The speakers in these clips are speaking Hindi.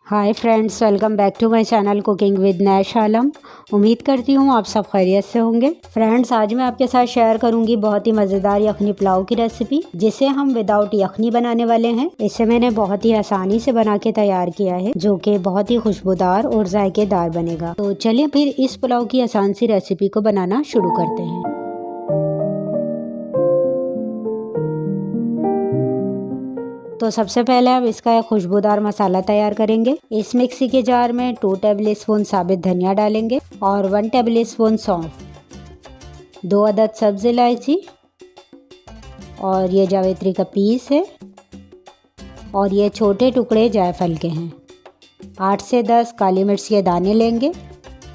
Hi friends, welcome back to my channel cooking with Nash Alam. उम्मीद करती हूँ आप सब खैरियत से होंगे। फ्रेंड्स, आज मैं आपके साथ शेयर करूंगी बहुत ही मज़ेदार यखनी पुलाव की रेसिपी, जिसे हम विदाउट यखनी बनाने वाले हैं। इसे मैंने बहुत ही आसानी से बना के तैयार किया है, जो कि बहुत ही खुशबूदार और जायकेदार बनेगा। तो चलिए फिर इस पुलाव की आसान सी रेसिपी को बनाना शुरू करते हैं। तो सबसे पहले हम इसका एक खुशबूदार मसाला तैयार करेंगे। इस मिक्सी के जार में 2 टेबल स्पून साबित धनिया डालेंगे और 1 टेबल स्पून सौंफ, 2 अदद सब्ज़ इलायची, और ये जावित्री का पीस है, और ये छोटे टुकड़े जायफल के हैं। 8 से 10 काली मिर्च के दाने लेंगे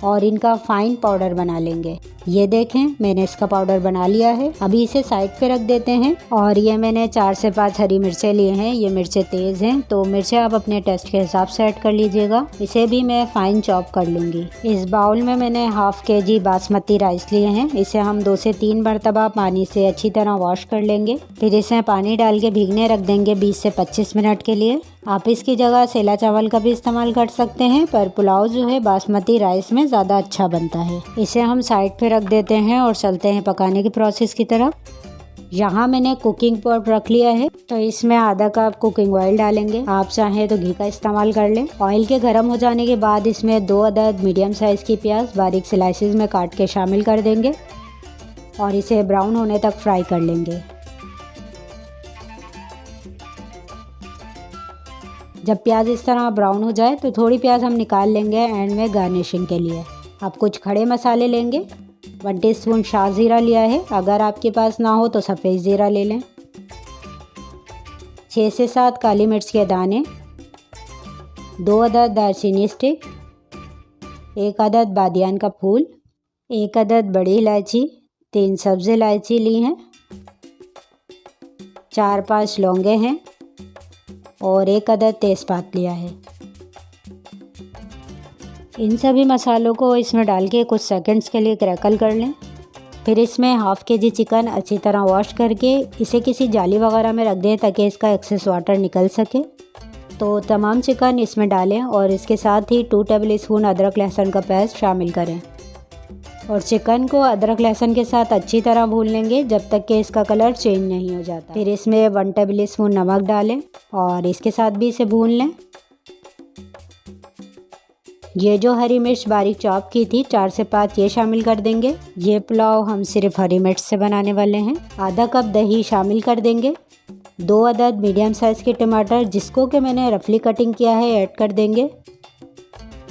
और इनका फाइन पाउडर बना लेंगे। ये देखें, मैंने इसका पाउडर बना लिया है। अभी इसे साइड पे रख देते हैं। और ये मैंने 4 से 5 हरी मिर्चें लिए हैं। ये मिर्चें तेज हैं, तो मिर्चें आप अपने टेस्ट के हिसाब से ऐड कर लीजिएगा। इसे भी मैं फाइन चॉप कर लूँगी। इस बाउल में मैंने हाफ kg बासमती राइस लिए हैं। इसे हम 2 से 3 मरतबा पानी से अच्छी तरह वॉश कर लेंगे। फिर इसे पानी डाल के भीगने रख देंगे 20 से 25 मिनट के लिए। आप इसकी जगह सेला चावल का भी इस्तेमाल कर सकते हैं, पर पुलाव जो है बासमती राइस में ज़्यादा अच्छा बनता है। इसे हम साइड पे रख देते हैं और चलते हैं पकाने की प्रोसेस की तरफ। यहाँ मैंने कुकिंग पॉट रख लिया है, तो इसमें आधा कप कुकिंग ऑयल डालेंगे। आप चाहें तो घी का इस्तेमाल कर लें। ऑयल के गर्म हो जाने के बाद इसमें 2 अदद मीडियम साइज की प्याज बारीक स्लाइसेस में काट के शामिल कर देंगे और इसे ब्राउन होने तक फ्राई कर लेंगे। जब प्याज इस तरह ब्राउन हो जाए तो थोड़ी प्याज हम निकाल लेंगे एंड में गार्निशिंग के लिए। अब कुछ खड़े मसाले लेंगे। 1 टीस्पून शाह ज़ीरा लिया है। अगर आपके पास ना हो तो सफ़ेद ज़ीरा ले लें। 6 से 7 काली मिर्च के दाने, 2 अदद दालचीनी स्टिक, 1 अदद बादियान का फूल, 1 अदद बड़ी इलायची, 3 सब्ज़ इलायची ली हैं, 4-5 लौंगे हैं और 1 अदद तेज़पात लिया है। इन सभी मसालों को इसमें डाल के कुछ सेकंड्स के लिए क्रैकल कर लें। फिर इसमें हाफ kg चिकन अच्छी तरह वॉश करके इसे किसी जाली वगैरह में रख दें ताकि इसका एक्सेस वाटर निकल सके। तो तमाम चिकन इसमें डालें और इसके साथ ही 2 टेबल स्पून अदरक लहसुन का पेस्ट शामिल करें और चिकन को अदरक लहसुन के साथ अच्छी तरह भून लेंगे जब तक कि इसका कलर चेंज नहीं हो जाता। फिर इसमें 1 टेबल स्पून नमक डालें और इसके साथ भी इसे भून लें। ये जो हरी मिर्च बारीक चॉप की थी 4 से 5 ये शामिल कर देंगे। ये पुलाव हम सिर्फ हरी मिर्च से बनाने वाले हैं। आधा कप दही शामिल कर देंगे। 2 अदद मीडियम साइज़ के टमाटर, जिसको कि मैंने रफली कटिंग किया है, ऐड कर देंगे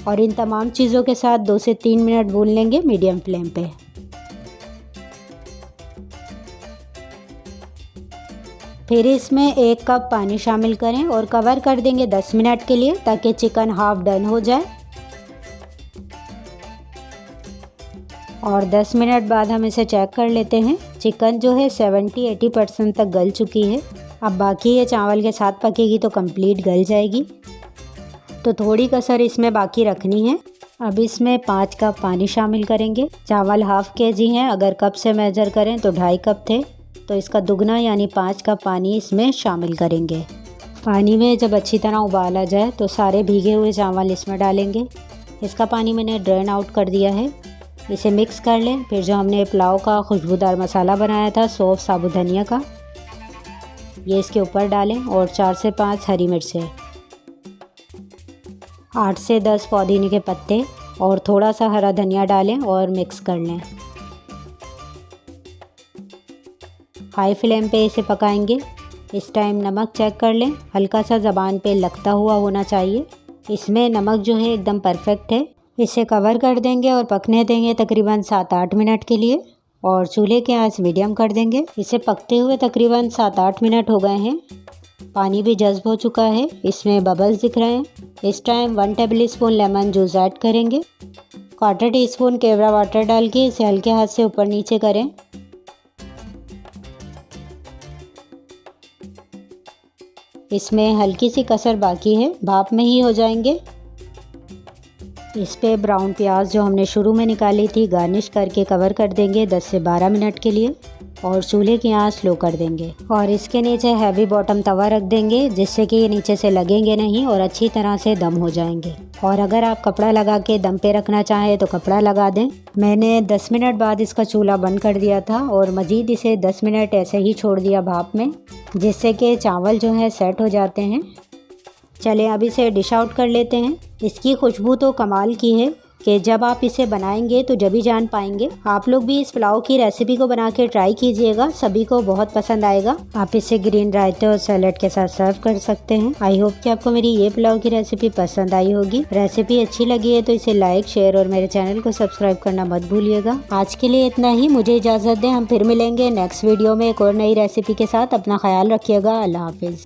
और इन तमाम चीज़ों के साथ 2 से 3 मिनट भून लेंगे मीडियम फ्लेम पे। फिर इसमें 1 कप पानी शामिल करें और कवर कर देंगे 10 मिनट के लिए ताकि चिकन हाफ डन हो जाए। और 10 मिनट बाद हम इसे चेक कर लेते हैं। चिकन जो है 70-80% तक गल चुकी है। अब बाकी ये चावल के साथ पकेगी तो कंप्लीट गल जाएगी, तो थोड़ी कसर इसमें बाकी रखनी है। अब इसमें 5 कप पानी शामिल करेंगे। चावल हाफ kg हैं, अगर कप से मेजर करें तो 2.5 कप थे, तो इसका दुगना यानी 5 कप पानी इसमें शामिल करेंगे। पानी में जब अच्छी तरह उबाल आ जाए तो सारे भीगे हुए चावल इसमें डालेंगे। इसका पानी मैंने ड्रेन आउट कर दिया है। इसे मिक्स कर लें। फिर जो हमने पुलाव का खुशबूदार मसाला बनाया था सौंफ साबुत धनिया का, ये इसके ऊपर डालें और 4 से 5 हरी मिर्चें, 8 से 10 पुदीने के पत्ते और थोड़ा सा हरा धनिया डालें और मिक्स कर लें। हाई फ्लेम पे इसे पकाएंगे। इस टाइम नमक चेक कर लें, हल्का सा ज़बान पे लगता हुआ होना चाहिए। इसमें नमक जो है एकदम परफेक्ट है। इसे कवर कर देंगे और पकने देंगे तकरीबन 7-8 मिनट के लिए और चूल्हे की आंच मीडियम कर देंगे। इसे पकते हुए तकरीबन 7-8 मिनट हो गए हैं। पानी भी जज्ब हो चुका है, इसमें बबल्स दिख रहे हैं। इस time 1 table spoon lemon juice add करेंगे। 1/4 टीस्पून केवड़ा वाटर डाल के इसे हल्के हाथ से ऊपर नीचे करें। इसमें हल्की सी कसर बाकी है, भाप में ही हो जाएंगे। इस पे ब्राउन प्याज जो हमने शुरू में निकाली थी गार्निश करके कवर कर देंगे 10 से 12 मिनट के लिए। और चूल्हे की आंच स्लो कर देंगे और इसके नीचे हैवी बॉटम तवा रख देंगे जिससे कि ये नीचे से लगेंगे नहीं और अच्छी तरह से दम हो जाएंगे। और अगर आप कपड़ा लगा के दम पे रखना चाहें तो कपड़ा लगा दें। मैंने 10 मिनट बाद इसका चूल्हा बंद कर दिया था और मज़ीद इसे 10 मिनट ऐसे ही छोड़ दिया भाप में, जिससे कि चावल जो है सेट हो जाते हैं। चलें अब इसे डिश आउट कर लेते हैं। इसकी खुशबू तो कमाल की है कि जब आप इसे बनाएंगे तो जब ही जान पाएंगे। आप लोग भी इस पुलाव की रेसिपी को बना के ट्राई कीजिएगा, सभी को बहुत पसंद आएगा। आप इसे ग्रीन रायते और सैलेड के साथ सर्व कर सकते हैं। आई होप कि आपको मेरी ये पुलाव की रेसिपी पसंद आई होगी। रेसिपी अच्छी लगी है तो इसे लाइक, शेयर और मेरे चैनल को सब्सक्राइब करना मत भूलिएगा। आज के लिए इतना ही, मुझे इजाज़त दें। हम फिर मिलेंगे नेक्स्ट वीडियो में एक और नई रेसिपी के साथ। अपना ख्याल रखिएगा। अल्लाह हाफिज़।